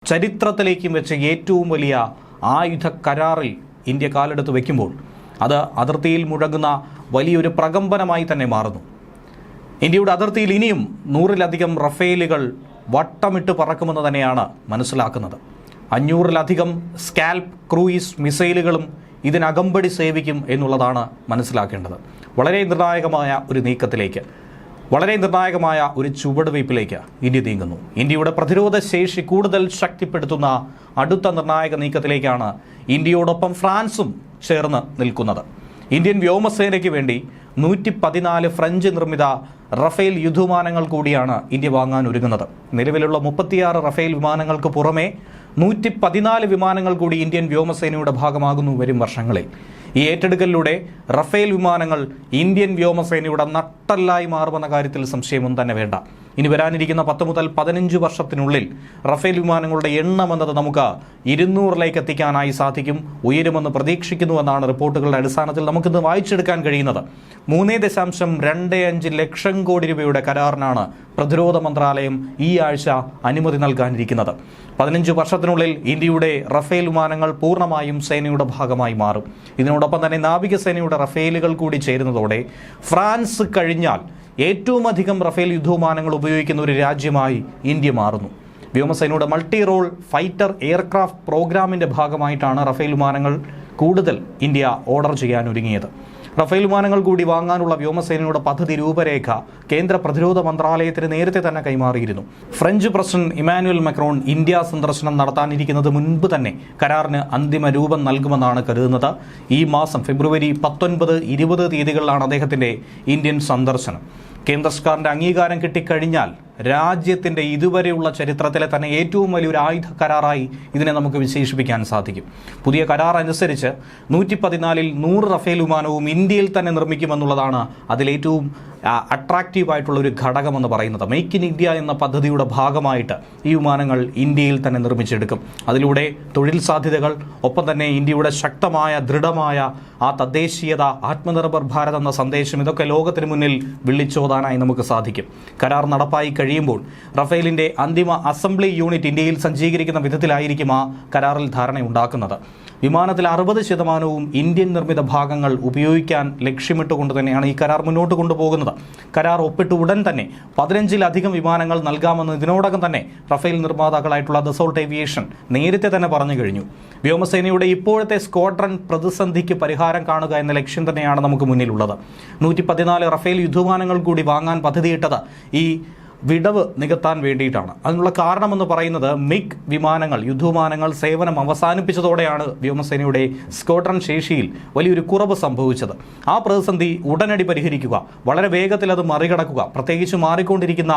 ചരിത്രത്തിലേക്കും വെച്ച് ഏറ്റവും വലിയ ആയുധ കരാറിൽ ഇന്ത്യ കാലെടുത്ത് വയ്ക്കുമ്പോൾ അത് അതിർത്തിയിൽ മുഴങ്ങുന്ന വലിയൊരു പ്രകമ്പനമായി തന്നെ മാറുന്നു. ഇന്ത്യയുടെ അതിർത്തിയിൽ ഇനിയും 100-ലധികം റഫേലുകൾ വട്ടമിട്ട് പറക്കുമെന്ന് തന്നെയാണ് മനസ്സിലാക്കുന്നത്. 500-ലധികം സ്കാൽപ് ക്രൂയിസ് മിസൈലുകളും ഇതിനകമ്പടി സേവിക്കും എന്നുള്ളതാണ് മനസ്സിലാക്കേണ്ടത്. വളരെ നിർണായകമായ ഒരു നീക്കത്തിലേക്ക്, വളരെ നിർണായകമായ ഒരു ചുവടുവയ്പ്പിലേക്ക് ഇന്ത്യ നീങ്ങുന്നു. ഇന്ത്യയുടെ പ്രതിരോധ ശേഷി കൂടുതൽ ശക്തിപ്പെടുത്തുന്ന അടുത്ത നിർണായക നീക്കത്തിലേക്കാണ് ഇന്ത്യയോടൊപ്പം ഫ്രാൻസും ചേർന്ന് നിൽക്കുന്നത്. ഇന്ത്യൻ വ്യോമസേനയ്ക്ക് വേണ്ടി 114 ഫ്രഞ്ച് നിർമ്മിത റഫേൽ യുദ്ധവിമാനങ്ങൾ കൂടിയാണ് ഇന്ത്യ വാങ്ങാൻ ഒരുങ്ങുന്നത്. നിലവിലുള്ള 36 റഫേൽ വിമാനങ്ങൾക്ക് പുറമെ 114 വിമാനങ്ങൾ കൂടി ഇന്ത്യൻ വ്യോമസേനയുടെ ഭാഗമാകുന്നു വരും വർഷങ്ങളിൽ. ഈ ഏറ്റെടുക്കലിലൂടെ റഫേൽ വിമാനങ്ങൾ ഇന്ത്യൻ വ്യോമസേനയുടെ നട്ടെല്ലായി മാറുമെന്ന കാര്യത്തിൽ സംശയമൊന്നും തന്നെ വേണ്ട. ഇനി വരാനിരിക്കുന്ന 10 മുതൽ 15 വർഷത്തിനുള്ളിൽ റഫേൽ വിമാനങ്ങളുടെ എണ്ണം എന്നത് നമുക്ക് 200-ലേക്ക് എത്തിക്കാനായി സാധിക്കും, ഉയരുമെന്ന് പ്രതീക്ഷിക്കുന്നുവെന്നാണ് റിപ്പോർട്ടുകളുടെ അടിസ്ഥാനത്തിൽ നമുക്കിന്ന് വായിച്ചെടുക്കാൻ കഴിയുന്നത്. 3.25 ലക്ഷം കോടി രൂപയുടെ കരാറിനാണ് പ്രതിരോധ മന്ത്രാലയം ഈ ആഴ്ച അനുമതി നൽകാനിരിക്കുന്നത്. 15 വർഷത്തിനുള്ളിൽ ഇന്ത്യയുടെ റഫേൽ വിമാനങ്ങൾ പൂർണ്ണമായും സേനയുടെ ഭാഗമായി മാറും. ഇതിനോടൊപ്പം തന്നെ നാവികസേനയുടെ റഫേലുകൾ കൂടി ചേരുന്നതോടെ ഫ്രാൻസ് കഴിഞ്ഞാൽ ഏറ്റവും അധികം റഫേൽ യുദ്ധവിമാനങ്ങൾ ഉപയോഗിക്കുന്ന ഒരു രാജ്യമായി ഇന്ത്യ മാറുന്നു. വ്യോമസേനയുടെ മൾട്ടി റോൾ ഫൈറ്റർ എയർക്രാഫ്റ്റ് പ്രോഗ്രാമിന്റെ ഭാഗമായിട്ടാണ് റഫേൽ വിമാനങ്ങൾ കൂടുതൽ ഇന്ത്യ ഓർഡർ ചെയ്യാൻ ഒരുങ്ങിയത്. റഫേൽ വിമാനങ്ങൾ കൂടി വാങ്ങാനുള്ള വ്യോമസേനയുടെ പദ്ധതി രൂപരേഖ കേന്ദ്ര പ്രതിരോധ മന്ത്രാലയത്തിന് നേരത്തെ തന്നെ കൈമാറിയിരുന്നു. French president Emmanuel Macron India സന്ദർശനം നടത്താനിരിക്കുന്നത് മുൻപ് തന്നെ കരാറിന് അന്തിമ രൂപം നൽകുമെന്നാണ് കരുതുന്നത്. ഈ മാസം ഫെബ്രുവരി 19, 20 തീയതികളിലാണ് അദ്ദേഹത്തിന്റെ ഇന്ത്യൻ സന്ദർശനം. കേന്ദ്ര സർക്കാരിന്റെ അംഗീകാരം കിട്ടിക്കഴിഞ്ഞാൽ രാജ്യത്തിന്റെ ഇതുവരെയുള്ള ചരിത്രത്തിലെ തന്നെ ഏറ്റവും വലിയൊരു ആയുധ കരാറായി ഇതിനെ നമുക്ക് വിശേഷിപ്പിക്കാൻ സാധിക്കും. പുതിയ കരാർ അനുസരിച്ച് 114-ൽ 100 റഫേൽ വിമാനവും ഇന്ത്യയിൽ തന്നെ നിർമ്മിക്കുമെന്നുള്ളതാണ് അതിലേറ്റവും അട്രാക്റ്റീവായിട്ടുള്ള ഒരു ഘടകമെന്ന് പറയുന്നത്. മേക്ക് ഇൻ ഇന്ത്യ എന്ന പദ്ധതിയുടെ ഭാഗമായിട്ട് ഈ വിമാനങ്ങൾ ഇന്ത്യയിൽ തന്നെ നിർമ്മിച്ചെടുക്കും. അതിലൂടെ തൊഴിൽ സാധ്യതകൾ, ഒപ്പം തന്നെ ഇന്ത്യയുടെ ശക്തമായ ദൃഢമായ ആ തദ്ദേശീയത, ആത്മനിർഭർ ഭാരത് എന്ന സന്ദേശം, ഇതൊക്കെ ലോകത്തിന് മുന്നിൽ വിളിച്ചോതാനായി നമുക്ക് സാധിക്കും. കരാർ നടപ്പായി കഴിയുമ്പോൾ റഫേലിന്റെ അന്തിമ അസംബ്ലി യൂണിറ്റ് ഇന്ത്യയിൽ സജ്ജീകരിക്കുന്ന വിധത്തിലായിരിക്കും ആ കരാറിൽ ധാരണയുണ്ടാക്കുന്നത്. വിമാനത്തിൽ 60% ഇന്ത്യൻ നിർമ്മിത ഭാഗങ്ങൾ ഉപയോഗിക്കാൻ ലക്ഷ്യമിട്ടുകൊണ്ട് തന്നെയാണ് ഈ കരാർ മുന്നോട്ട് കൊണ്ടുപോകുന്നത്. കരാർ ഒപ്പിട്ട് ഉടൻ തന്നെ 15-ലധികം വിമാനങ്ങൾ നൽകാമെന്ന് ഇതിനോടകം തന്നെ റഫേൽ നിർമ്മാതാക്കളായിട്ടുള്ള ദസോൾട്ട് ഏവിയേഷൻ നേരത്തെ തന്നെ പറഞ്ഞു കഴിഞ്ഞു. വ്യോമസേനയുടെ ഇപ്പോഴത്തെ സ്ക്വാഡ്രൺ പ്രതിസന്ധിക്ക് പരിഹാരം കാണുക എന്ന ലക്ഷ്യം തന്നെയാണ് നമുക്ക് മുന്നിലുള്ളത്. 114 റഫേൽ യുദ്ധവിമാനങ്ങൾ കൂടി വാങ്ങാൻ പദ്ധതിയിട്ടത് ഈ വിടവ് നികത്താൻ വേണ്ടിയിട്ടാണ്. അതിനുള്ള കാരണമെന്ന് പറയുന്നത് മിഗ് വിമാനങ്ങൾ, യുദ്ധവിമാനങ്ങൾ സേവനം അവസാനിപ്പിച്ചതോടെയാണ് വ്യോമസേനയുടെ സ്ക്വാഡ്രൺ ശേഷിയിൽ വലിയൊരു കുറവ് സംഭവിച്ചത്. ആ പ്രതിസന്ധി ഉടനടി പരിഹരിക്കുക, വളരെ വേഗത്തിൽ അത് മറികടക്കുക, പ്രത്യേകിച്ച് മാറിക്കൊണ്ടിരിക്കുന്ന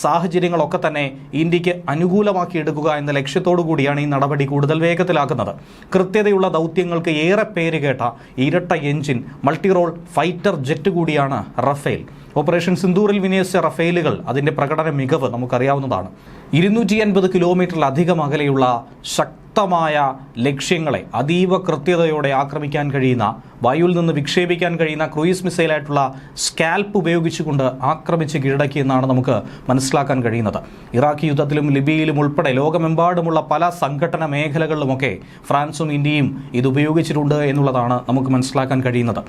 സാഹചര്യങ്ങളൊക്കെ തന്നെ ഇന്ത്യക്ക് അനുകൂലമാക്കിയെടുക്കുക എന്ന ലക്ഷ്യത്തോടു കൂടിയാണ് ഈ നടപടി കൂടുതൽ വേഗത്തിലാക്കുന്നത്. കൃത്യതയുള്ള ദൗത്യങ്ങൾക്ക് ഏറെ പേര് കേട്ട ഇരട്ട engine multi role fighter jet കൂടിയാണ് റഫേൽ. ഓപ്പറേഷൻ സിന്ദൂറിൽ വിന്യസിച്ച റഫേലുകൾ അതിന്റെ പ്രകടന മികവ് നമുക്കറിയാവുന്നതാണ്. 250 കിലോമീറ്ററിലധികം അകലെയുള്ള ശക്തമായ ലക്ഷ്യങ്ങളെ അതീവ കൃത്യതയോടെ ആക്രമിക്കാൻ കഴിയുന്ന, വായുവിൽ നിന്ന് വിക്ഷേപിക്കാൻ കഴിയുന്ന ക്രൂയിസ് മിസൈലായിട്ടുള്ള സ്കാൽപ് ഉപയോഗിച്ചുകൊണ്ട് ആക്രമിച്ച് കീഴടക്കിയെന്നാണ് നമുക്ക് മനസ്സിലാക്കാൻ കഴിയുന്നത്. ഇറാഖ് യുദ്ധത്തിലും ലിബിയയിലും ഉൾപ്പെടെ ലോകമെമ്പാടുമുള്ള പല സംഘടന മേഖലകളിലുമൊക്കെ ഫ്രാൻസും ഇന്ത്യയും ഇത് ഉപയോഗിച്ചിട്ടുണ്ട് എന്നുള്ളതാണ് നമുക്ക് മനസ്സിലാക്കാൻ കഴിയുന്നത്.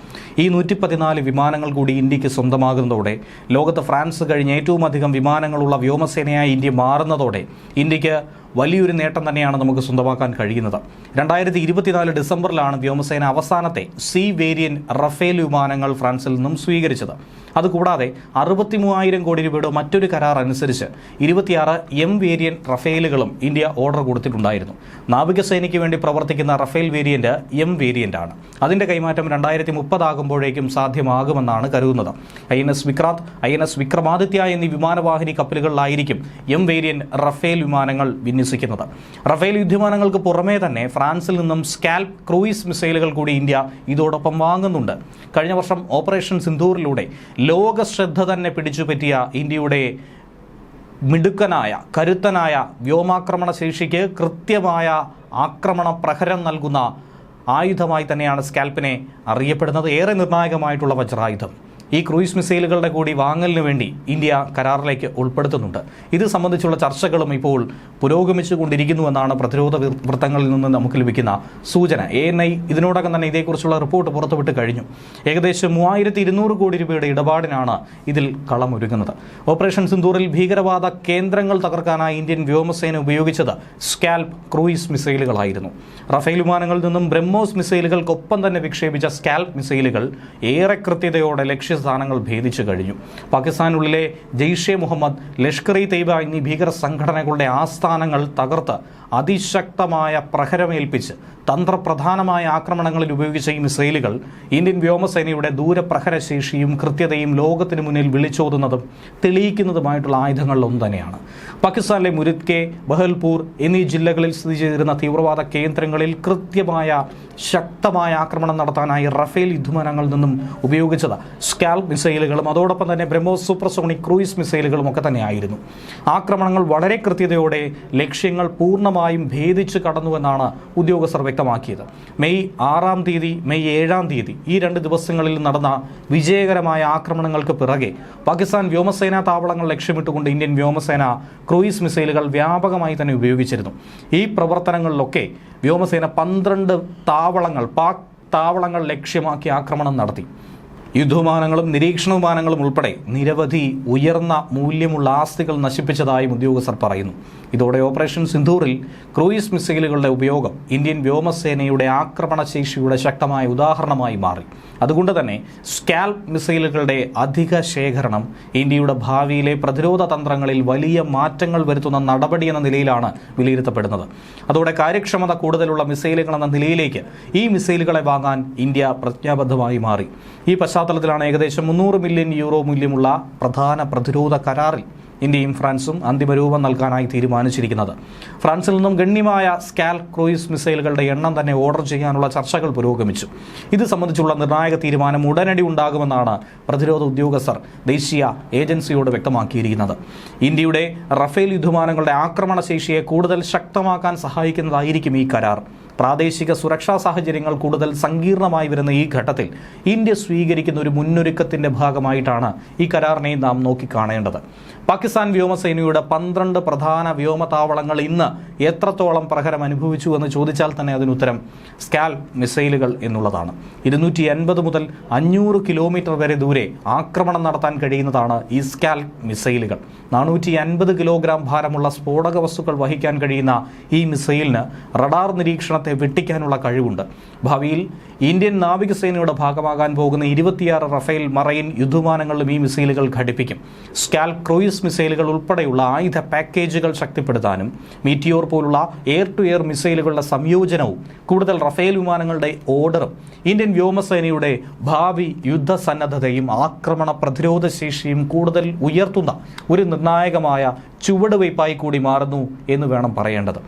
ഈ 114 വിമാനങ്ങൾ കൂടി ഇന്ത്യക്ക് സ്വന്തമാകുന്നതോടെ ലോകത്ത് ഫ്രാൻസ് കഴിഞ്ഞ് ഏറ്റവും അധികം വിമാനങ്ങളുള്ള വ്യോമസേനയായി ഇന്ത്യ മാറുന്നതോടെ ഇന്ത്യക്ക് വലിയൊരു നേട്ടം തന്നെയാണ് നമുക്ക് സ്വന്തമാക്കാൻ കഴിയുന്നത്. 2024 ഡിസംബറിലാണ് വ്യോമസേന അവസാനത്തെ സി വേരിയന്റ് റഫേൽ വിമാനങ്ങൾ ഫ്രാൻസിൽ നിന്നും സ്വീകരിച്ചത്. അതുകൂടാതെ 63,000 കോടി രൂപയുടെ മറ്റൊരു കരാർ അനുസരിച്ച് 26 എം വേരിയന്റ് റഫേലുകളും ഇന്ത്യ ഓർഡർ കൊടുത്തിട്ടുണ്ടായിരുന്നു. നാവികസേനയ്ക്ക് വേണ്ടി പ്രവർത്തിക്കുന്ന റഫേൽ വേരിയന്റ് എം വേരിയന്റ് ആണ്. അതിന്റെ കൈമാറ്റം 2030 ആകുമ്പോഴേക്കും സാധ്യമാകുമെന്നാണ് കരുതുന്നത്. INS വിക്രാന്ത്, INS വിക്രമാദിത്യ എന്നീ വിമാനവാഹിനി കപ്പലുകളിലായിരിക്കും എം വേരിയന്റ് റഫേൽ വിമാനങ്ങൾ വിന്യസിക്കുന്നത്. റഫേൽ യുദ്ധവിമാനങ്ങൾക്ക് പുറമേ തന്നെ ഫ്രാൻസിൽ നിന്നും സ്കാൽപ് ക്രൂയിസ് മിസൈലുകൾ കൂടി ഇന്ത്യ ഇതോടൊപ്പം വാങ്ങുന്നുണ്ട്. കഴിഞ്ഞ വർഷം ഓപ്പറേഷൻ സിന്ദൂറിലൂടെ ലോക ശ്രദ്ധ തന്നെ പിടിച്ചുപറ്റിയ ഇന്ത്യയുടെ മിടുക്കനായ, കരുത്തനായ വ്യോമാക്രമണ ശേഷിക്ക് കൃത്യമായ ആക്രമണ പ്രഹരം നൽകുന്ന ആയുധമായി തന്നെയാണ് സ്കാൽപ്പിനെ അറിയപ്പെടുന്നത്. ഏറെ നിർണായകമായിട്ടുള്ള വജ്രായുധം. ഈ ക്രൂയിസ് മിസൈലുകളുടെ കൂടി വാങ്ങലിന് വേണ്ടി ഇന്ത്യ കരാറിലേക്ക് ഉൾപ്പെടുത്തുന്നുണ്ട്. ഇത് സംബന്ധിച്ചുള്ള ചർച്ചകളും ഇപ്പോൾ പുരോഗമിച്ചുകൊണ്ടിരിക്കുന്നുവെന്നാണ് പ്രതിരോധ വൃത്തങ്ങളിൽ നിന്ന് നമുക്ക് ലഭിക്കുന്ന സൂചന. ANI ഇതിനോടകം തന്നെ ഇതേക്കുറിച്ചുള്ള റിപ്പോർട്ട് പുറത്തുവിട്ട് കഴിഞ്ഞു. ഏകദേശം 3200 കോടി രൂപയുടെ ഇടപാടിനാണ് ഇതിൽ കളമൊരുങ്ങുന്നത്. ഓപ്പറേഷൻ സിന്ദൂറിൽ ഭീകരവാദ കേന്ദ്രങ്ങൾ തകർക്കാനായി ഇന്ത്യൻ വ്യോമസേന ഉപയോഗിച്ചത് സ്കാൽപ് ക്രൂയിസ് മിസൈലുകളായിരുന്നു. റഫേൽ വിമാനങ്ങളിൽ നിന്നും ബ്രഹ്മോസ് മിസൈലുകൾക്കൊപ്പം തന്നെ വിക്ഷേപിച്ച സ്കാൽപ് മിസൈലുകൾ ഏറെ കൃത്യതയോടെ ലക്ഷ്യസ്ഥാനങ്ങൾ ഭേദിച്ചു കഴിഞ്ഞു. പാകിസ്ഥാനുള്ളിലെ ജെയ്ഷെ മുഹമ്മദ്, ലഷ്കർ-ഇ തയ്ബ എന്നീ ഭീകര സംഘടനകളുടെ ആസ്ഥാനങ്ങൾ തകർത്ത് അതിശക്തമായ പ്രഹരമേൽപ്പിച്ച് തന്ത്രപ്രധാനമായ ആക്രമണങ്ങളിൽ ഉപയോഗിച്ച ഈ മിസൈലുകൾ ഇന്ത്യൻ വ്യോമസേനയുടെ ദൂരപ്രഹരശേഷിയും കൃത്യതയും ലോകത്തിന് മുന്നിൽ വിളിച്ചോതുന്നതും തെളിയിക്കുന്നതുമായിട്ടുള്ള ആയുധങ്ങളിലൊന്നു തന്നെയാണ്. പാകിസ്ഥാനിലെ മുരിദ്കെ, ബഹൽപൂർ എന്നീ ജില്ലകളിൽ സ്ഥിതി ചെയ്തിരുന്ന തീവ്രവാദ കേന്ദ്രങ്ങളിൽ കൃത്യമായ ശക്തമായ ആക്രമണം നടത്താനായി റഫേൽ യുദ്ധവിമാനങ്ങളിൽ നിന്നും ഉപയോഗിച്ചത് സ്കാൽപ് മിസൈലുകളും അതോടൊപ്പം തന്നെ ബ്രഹ്മോസ് സൂപ്പർസോണിക് ക്രൂയിസ് മിസൈലുകളും ഒക്കെ തന്നെയായിരുന്നു. ആക്രമണങ്ങൾ വളരെ കൃത്യതയോടെ ലക്ഷ്യങ്ങൾ പൂർണ്ണമായും ഭേദിച്ച് കടന്നുവെന്നാണ് ഉദ്യോഗസ്ഥർ വ്യക്തമാക്കിയത്. മെയ് 6-ാം തീയതി, മെയ് 7-ാം തീയതി ഈ 2 ദിവസങ്ങളിൽ നടന്ന വിജയകരമായ ആക്രമണങ്ങൾക്ക് പിറകെ പാകിസ്ഥാൻ വ്യോമസേനാ താവളങ്ങൾ ലക്ഷ്യമിട്ടുകൊണ്ട് ഇന്ത്യൻ വ്യോമസേന ക്രൂയിസ് മിസൈലുകൾ വ്യാപകമായി തന്നെ ഉപയോഗിച്ചിരുന്നു. ഈ പ്രവർത്തനങ്ങളിലൊക്കെ വ്യോമസേന 12 പാക് താവളങ്ങൾ ലക്ഷ്യമാക്കി ആക്രമണം നടത്തി. യുദ്ധവിമാനങ്ങളും നിരീക്ഷണ വിമാനങ്ങളും ഉൾപ്പെടെ നിരവധി ഉയർന്ന മൂല്യമുള്ള ആസ്തികൾ നശിപ്പിച്ചതായും ഉദ്യോഗസ്ഥർ പറയുന്നു. ഇതോടെ ഓപ്പറേഷൻ സിന്ദൂറിൽ ക്രൂയിസ് മിസൈലുകളുടെ ഉപയോഗം ഇന്ത്യൻ വ്യോമസേനയുടെ ആക്രമണശേഷിയുടെ ശക്തമായ ഉദാഹരണമായി മാറി. അതുകൊണ്ട് തന്നെ സ്കാൽപ് മിസൈലുകളുടെ അധിക ശേഖരണം ഇന്ത്യയുടെ ഭാവിയിലെ പ്രതിരോധ തന്ത്രങ്ങളിൽ വലിയ മാറ്റങ്ങൾ വരുത്തുന്ന നടപടി എന്ന നിലയിലാണ് വിലയിരുത്തപ്പെടുന്നത്. അതോടെ കാര്യക്ഷമത കൂടുതലുള്ള മിസൈലുകൾ എന്ന നിലയിലേക്ക് ഈ മിസൈലുകളെ വാങ്ങാൻ ഇന്ത്യ പ്രതിജ്ഞാബദ്ധമായി മാറി. ഈ പശ്ചാത്തലത്തിലാണ് ഏകദേശം 300 മില്യൺ യൂറോ മൂല്യമുള്ള പ്രധാന പ്രതിരോധ കരാറിൽ ഇന്ത്യയും ഫ്രാൻസും അന്തിമരൂപം നൽകാനായി തീരുമാനിച്ചിരിക്കുന്നത്. ഫ്രാൻസിൽ നിന്നും ഗണ്യമായ സ്കാൽപ് ക്രൂയിസ് മിസൈലുകളുടെ എണ്ണം തന്നെ ഓർഡർ ചെയ്യാനുള്ള ചർച്ചകൾ പുരോഗമിച്ചു. ഇത് സംബന്ധിച്ചുള്ള നിർണായക തീരുമാനം ഉടനടി ഉണ്ടാകുമെന്നാണ് പ്രതിരോധ ഉദ്യോഗസ്ഥർ ദേശീയ ഏജൻസിയോട് വ്യക്തമാക്കിയിരിക്കുന്നത്. ഇന്ത്യയുടെ റഫേൽ യുദ്ധവിമാനങ്ങളുടെ ആക്രമണശേഷിയെ കൂടുതൽ ശക്തമാക്കാൻ സഹായിക്കുന്നതായിരിക്കും ഈ കരാർ. പ്രാദേശിക സുരക്ഷാ സാഹചര്യങ്ങൾ കൂടുതൽ സങ്കീർണമായി വരുന്ന ഈ ഘട്ടത്തിൽ ഇന്ത്യ സ്വീകരിക്കുന്ന ഒരു മുന്നൊരുക്കത്തിന്റെ ഭാഗമായിട്ടാണ് ഈ കരാറിനെ നാം നോക്കിക്കാണേണ്ടത്. പാകിസ്ഥാൻ വ്യോമസേനയുടെ 12 പ്രധാന വ്യോമതാവളങ്ങൾ ഇന്ന് എത്രത്തോളം പ്രഹരം അനുഭവിച്ചു എന്ന് ചോദിച്ചാൽ തന്നെ അതിനുത്തരം സ്കാൽപ് മിസൈലുകൾ എന്നുള്ളതാണ്. 250 മുതൽ 500 കിലോമീറ്റർ വരെ ദൂരെ ആക്രമണം നടത്താൻ കഴിയുന്നതാണ് ഈ സ്കാൽപ് മിസൈലുകൾ. 450 കിലോഗ്രാം ഭാരമുള്ള സ്ഫോടക വസ്തുക്കൾ വഹിക്കാൻ കഴിയുന്ന ഈ മിസൈലിന് റഡാർ നിരീക്ഷണത്തെ വെട്ടിക്കാനുള്ള കഴിവുണ്ട്. ഭാവിയിൽ ഇന്ത്യൻ നാവികസേനയുടെ ഭാഗമാകാൻ പോകുന്ന 26 റഫേൽ മറൈൻ യുദ്ധവിമാനങ്ങളിലും ഈ മിസൈലുകൾ ഘടിപ്പിക്കും. സ്കാൽപ് ക്രൂയിസ് മിസൈലുകൾ ഉൾപ്പെടെയുള്ള ആയുധ പാക്കേജുകൾ ശക്തിപ്പെടുത്താനും മീറ്റിയോർ പോലുള്ള എയർ ടു എയർ മിസൈലുകളുടെ സംയോജനവും കൂടുതൽ റഫേൽ വിമാനങ്ങളുടെ ഓർഡറും ഇന്ത്യൻ വ്യോമസേനയുടെ ഭാവി യുദ്ധസന്നദ്ധതയും ആക്രമണ പ്രതിരോധ ശേഷിയും കൂടുതൽ ഉയർത്തുന്ന ഒരു നിർണായകമായ ചുവടുവയ്പായി കൂടി മാറുന്നു എന്ന് വേണം പറയേണ്ടത്.